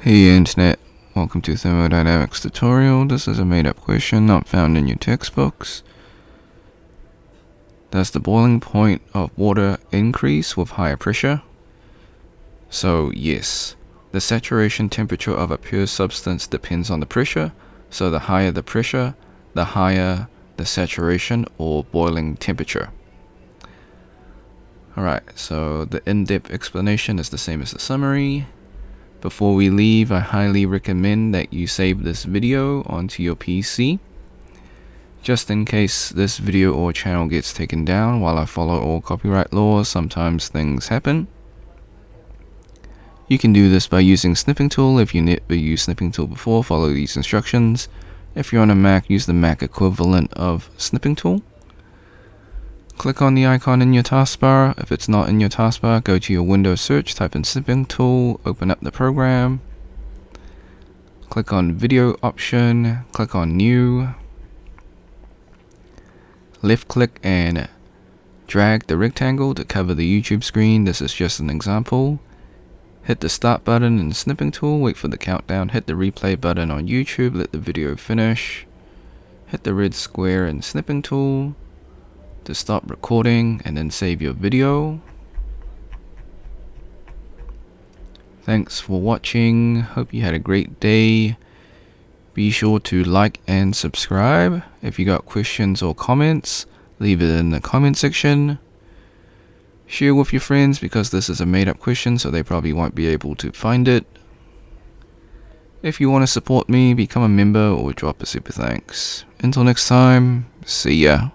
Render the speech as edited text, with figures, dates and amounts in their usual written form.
Hey Internet, welcome to Thermodynamics tutorial. This is a made-up question not found in your textbooks. Does the boiling point of water increase with higher pressure? So yes, the saturation temperature of a pure substance depends on the pressure, so the higher the pressure, the higher the saturation or boiling temperature. Alright, so the in-depth explanation is the same as the summary. Before we leave, I highly recommend that you save this video onto your PC, just in case this video or channel gets taken down. While I follow all copyright laws, sometimes things happen. You can do this by using Snipping Tool. If you never used Snipping Tool before, follow these instructions. If you're on a Mac, use the Mac equivalent of Snipping Tool. Click on the icon in your taskbar. If it's not in your taskbar, go to your Windows search, type in Snipping Tool, open up the program. Click on Video option, click on New. Left click and drag the rectangle to cover the YouTube screen. This is just an example. Hit the Start button in Snipping Tool, wait for the countdown, hit the Replay button on YouTube, let the video finish. Hit the red square in Snipping Tool to stop recording, and then save your video. Thanks for watching. Hope you had a great day. Be sure to like and subscribe. If you got questions or comments, leave it in the comment section. Share with your friends because this is a made-up question, so they probably won't be able to find it. If you want to support me, become a member or drop a super thanks. Until next time, see ya.